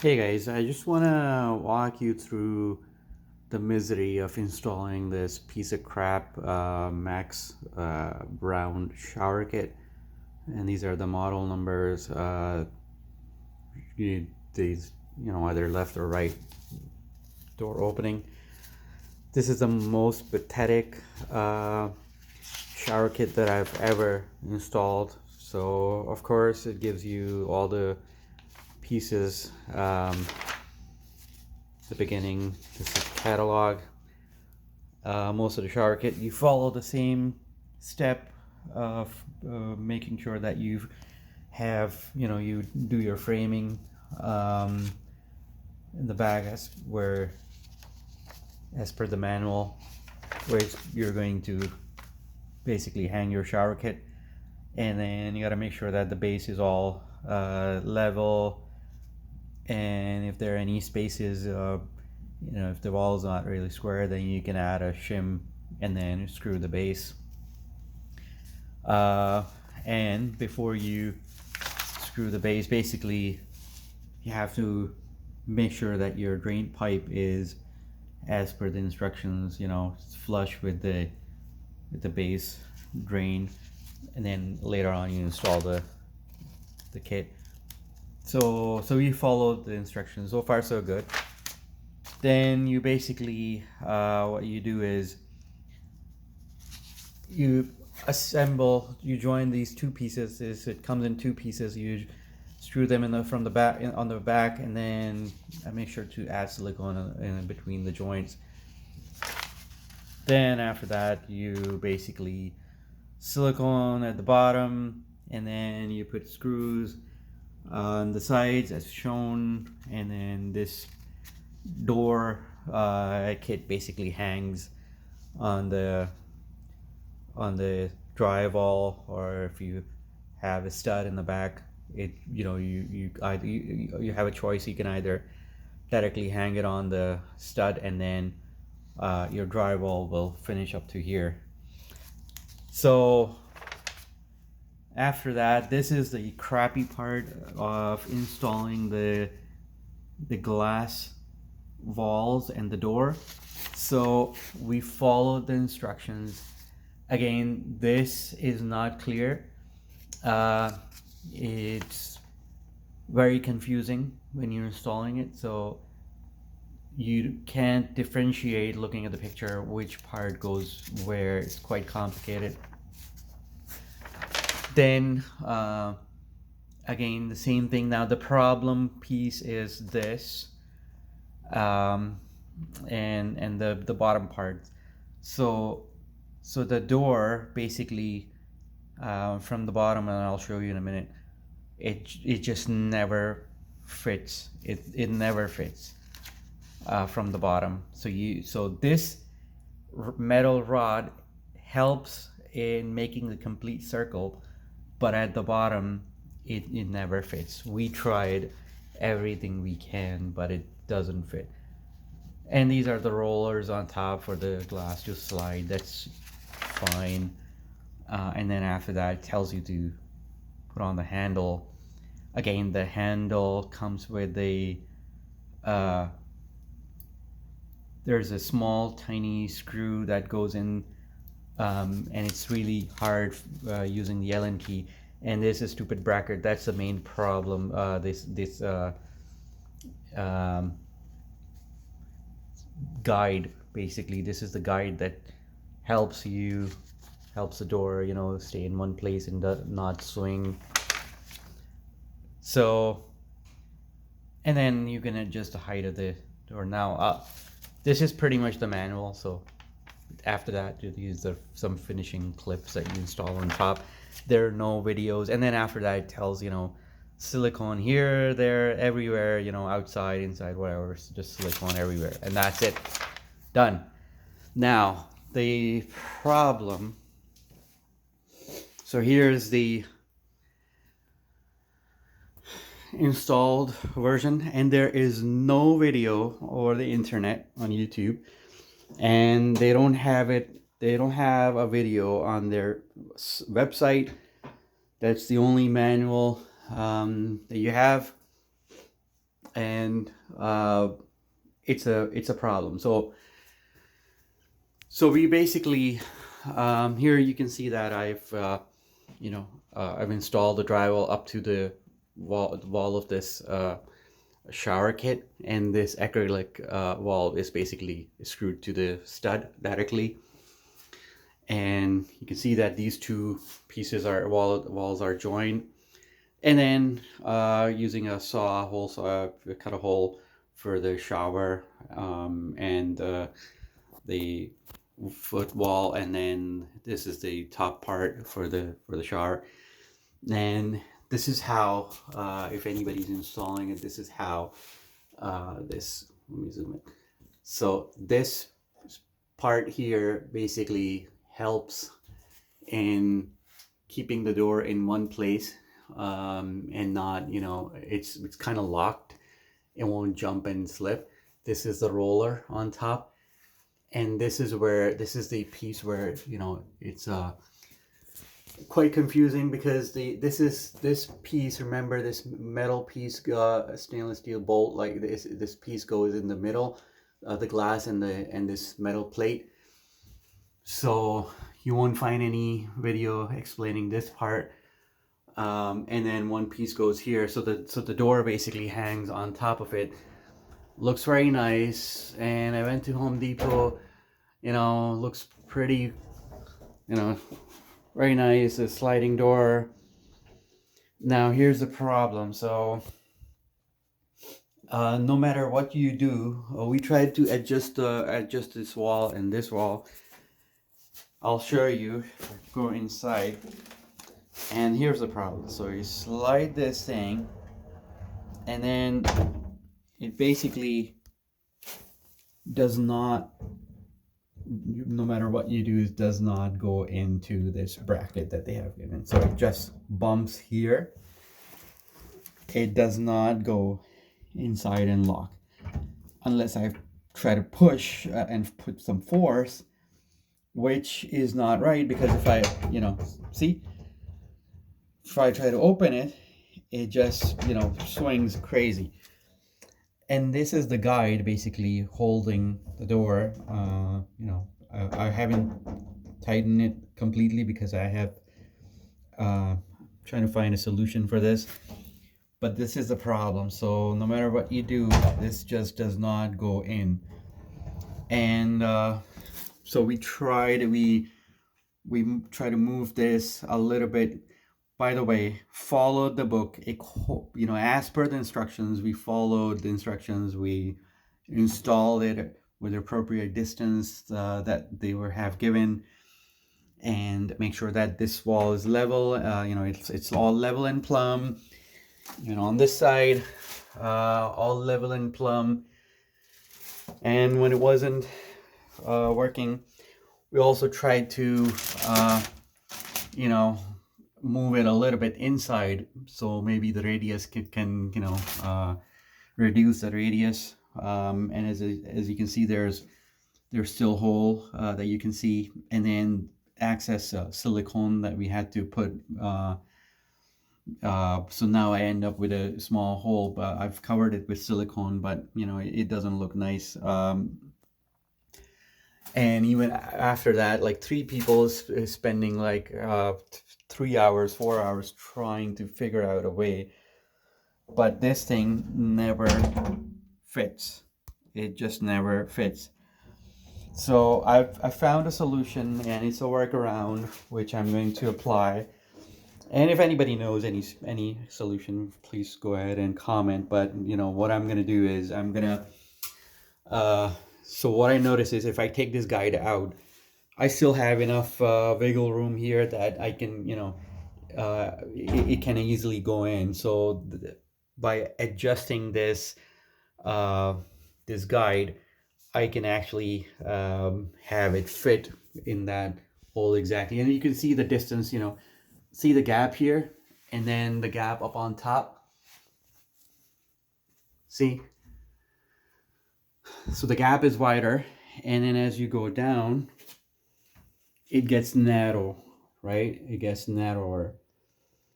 Hey guys, I just want to walk you through the misery of installing this piece of crap Max Brown shower kit. And these are the model numbers. These, either left or right door opening. This is the most pathetic shower kit that I've ever installed. So, of course, it gives you all the pieces. The beginning, this is catalog. Most of the shower kit, you follow the same step of making sure that you have, you do your framing in the back as per the manual, where you're going to basically hang your shower kit, and then you got to make sure that the base is all level, and if there are any spaces, if the wall is not really square, then you can add a shim and then screw the base. And before you screw the base, basically you have to make sure that your drain pipe is as per the instructions, it's flush with the base drain, and then later on you install the kit. So you followed the instructions. So far so good. Then you basically what you do is you you join these two pieces. It comes in two pieces. You screw them from the back on the back, and then make sure to add silicone in between the joints. Then after that, you basically silicone at the bottom, and then you put screws on the sides as shown, and then this door kit basically hangs on the drywall, or if you have a stud in the back, you have a choice. You can either directly hang it on the stud, and then your drywall will finish up to here. So after that, this is the crappy part of installing the glass walls and the door. So we followed the instructions. Again, this is not clear. It's very confusing when you're installing it, so you can't differentiate looking at the picture which part goes where. It's quite complicated. Then again, the same thing. Now the problem piece is this, and the bottom part. So the door basically, from the bottom, and I'll show you in a minute, it just never fits. It never fits from the bottom. So this metal rod helps in making the complete circle, but at the bottom it never fits. We tried everything we can, but it doesn't fit. And these are the rollers on top for the glass to slide. That's fine. And then after that, it tells you to put on the handle. Again, the handle comes with there's a small tiny screw that goes in, and it's really hard using the Allen key. And there's a stupid bracket. That's the main problem. This guide, basically, this is the guide that helps the door, stay in one place and not swing. So, and then you can adjust the height of the door. Now this is pretty much the manual. So after that, you use some finishing clips that you install on top. There are no videos. And then after that, it tells silicone here, there, everywhere, outside, inside, whatever. Just silicone everywhere, and that's it. Done. Now the problem. So here's the installed version, and there is no video over the internet on YouTube, and they don't have a video on their website. That's the only manual that you have. and it's a problem. So we basically, here you can see that I've installed the drywall up to the wall of this shower kit, and this acrylic wall is basically screwed to the stud directly. And you can see that these two pieces walls are joined. And then using a hole saw, I cut a hole for the shower and the foot wall, and then this is the top part for the shower. And this is how, if anybody's installing it, this is how this, let me zoom in. So this part here basically helps in keeping the door in one place, and not, it's kind of locked. It won't jump and slip. This is the roller on top, and this is the piece where it's quite confusing, because this piece, remember, this metal piece, stainless steel bolt like this piece goes in the middle, the glass and this metal plate. So you won't find any video explaining this part. And then one piece goes here, so the door basically hangs on top of it. Looks very nice. And I went to Home Depot, looks pretty, very nice. A sliding door. Now here's the problem. So no matter what you do, we tried to adjust this wall and this wall. I'll show you. Go inside, and here's the problem. So you slide this thing, and then it basically does not, no matter what you do, it does not go into this bracket that they have given. So it just bumps here. It does not go inside and lock unless I try to push and put some force, which is not right, because if I, see, if I try to open it, it just, swings crazy. And this is the guide basically holding the door. I haven't tightened it completely because I have trying to find a solution for this. But this is the problem. So no matter what you do, this just does not go in. And so we try to move this a little bit. By the way, followed the book. As per the instructions, we followed the instructions. We installed it with the appropriate distance that they have given, and make sure that this wall is level. It's all level and plumb. On this side, all level and plumb. And when it wasn't working, we also tried to move it a little bit inside, so maybe the radius can reduce the radius. And as you can see, there's still hole that you can see, and then access silicone that we had to put. So now I end up with a small hole, but I've covered it with silicone, but it doesn't look nice. And even after that, like 3 people is spending like 3 hours, 4 hours trying to figure out a way, but this thing never fits. It just never fits. So I found a solution, and it's a workaround which I'm going to apply. And if anybody knows any solution, please go ahead and comment. But what I'm gonna do is I'm gonna so what I notice is if I take this guide out, I still have enough wiggle room here that I can, it can easily go in. So by adjusting this this guide, I can actually have it fit in that hole exactly. And you can see the distance, see the gap here, and then the gap up on top. See? So the gap is wider, and then as you go down, it gets narrow, right? It gets narrower.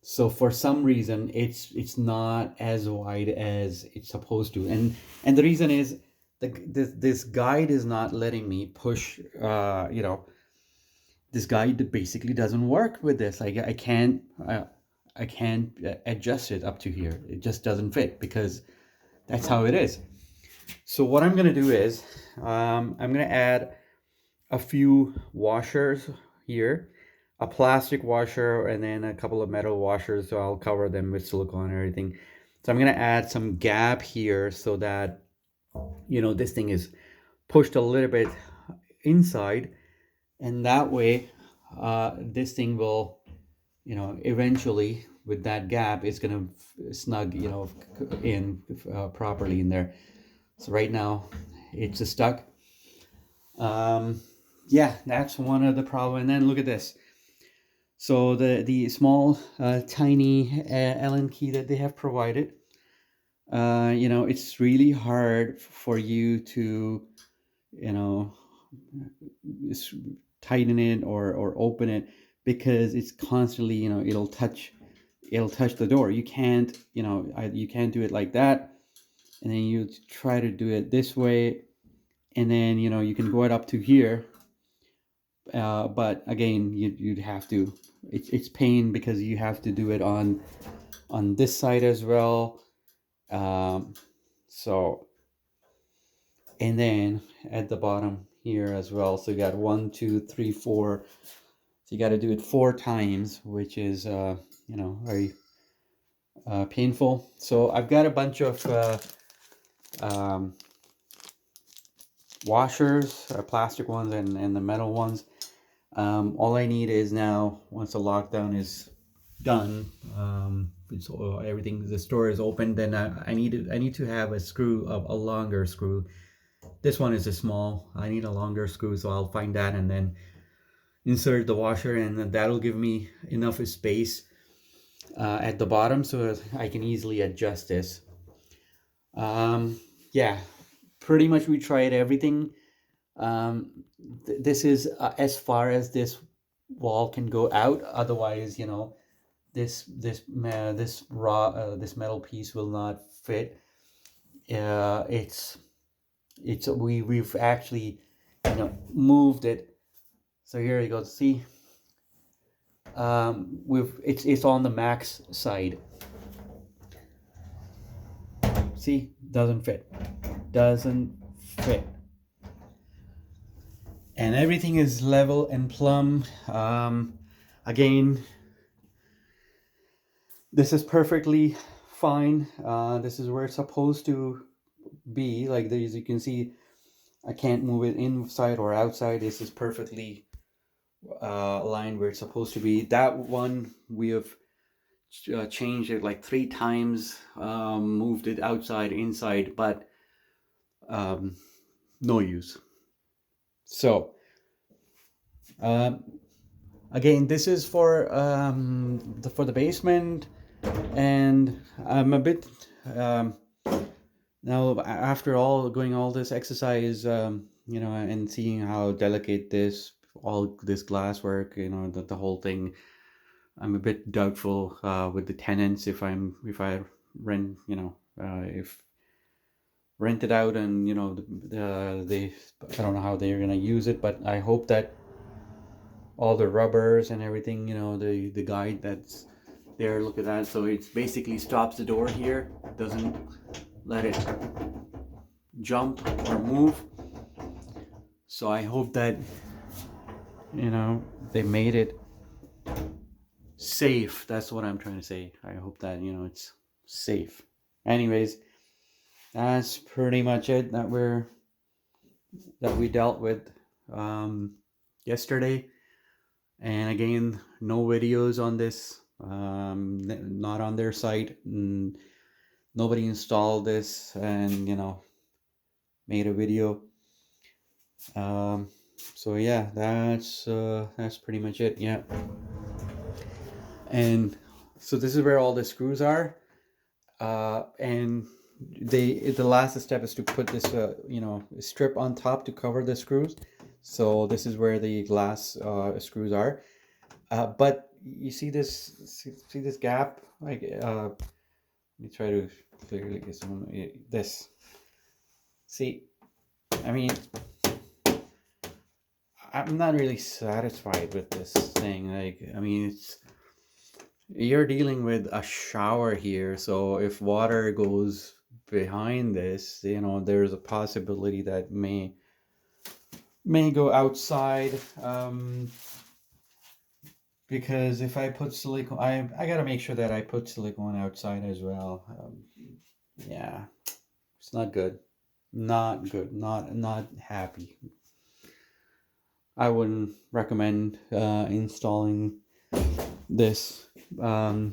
So for some reason, it's not as wide as it's supposed to, and the reason is this guide is not letting me push. This guide basically doesn't work with this. I can't adjust it up to here. It just doesn't fit because that's how it is. So what I'm gonna do is I'm gonna add a few washers here, a plastic washer, and then a couple of metal washers. So I'll cover them with silicone and everything. So I'm gonna add some gap here so that this thing is pushed a little bit inside, and that way this thing will eventually with that gap it's gonna snug in properly in there. So right now it's stuck. Yeah, that's one of the problem. And then look at this. So the small tiny Allen key that they have provided, it's really hard for you to you know tighten it or open it because it's constantly it'll touch the door. You can't you can't do it like that, and then you try to do it this way, and then you can go it up to here, but again you'd have to it's pain because you have to do it on this side as well. So and then at the bottom here as well, so you got 1 2 3 4, so you got to do it 4 times, which is very painful. So I've got a bunch of um, washers, plastic ones and the metal ones. All I need is now, once the lockdown is done, so everything, the store is open, then I need to have a screw, a longer screw. This one is a small. I need a longer screw, so I'll find that and then insert the washer, and that'll give me enough space at the bottom so I can easily adjust this. Yeah, pretty much we tried everything. This is as far as this wall can go out. Otherwise, this this metal piece will not fit. We've actually moved it. So here you go. See, it's on the max side. See, doesn't fit. And everything is level and plumb. Again, this is perfectly fine. This is where it's supposed to be. Like as you can see, I can't move it inside or outside. This is perfectly aligned where it's supposed to be. That one we have changed it like 3 times, moved it outside, inside, but no use. So again, this is for the basement, and I'm a bit now after going all this exercise, and seeing how delicate all this glass work, the whole thing. I'm a bit doubtful with the tenants if I rent, if rent it out, and they I don't know how they're gonna use it, but I hope that all the rubbers and everything, the guide that's there, look at that. So it basically stops the door here, doesn't let it jump or move. So I hope that they made it safe. That's what I'm trying to say. I hope that it's safe. Anyways, that's pretty much it that we dealt with yesterday. And again, no videos on this, not on their site. Nobody installed this and made a video. So yeah, that's pretty much it. Yeah. And so this is where all the screws are, and the last step is to put this strip on top to cover the screws. So this is where the glass screws are, but you see this, see this gap? Like, let me try to clearly get some this. See, I mean, I'm not really satisfied with this thing. Like, I mean, you're dealing with a shower here, so if water goes behind this, there's a possibility that may go outside. Because if I put silicone, I gotta make sure that I put silicone outside as well. Yeah, it's not good. Not good. Not happy. I wouldn't recommend installing this. They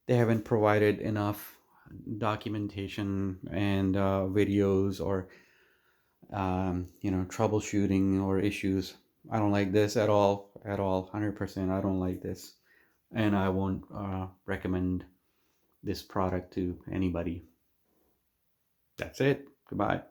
haven't provided enough documentation and videos or troubleshooting or issues. I don't like this at all. At all. 100%. I don't like this, and I won't recommend this product to anybody. That's it. Goodbye.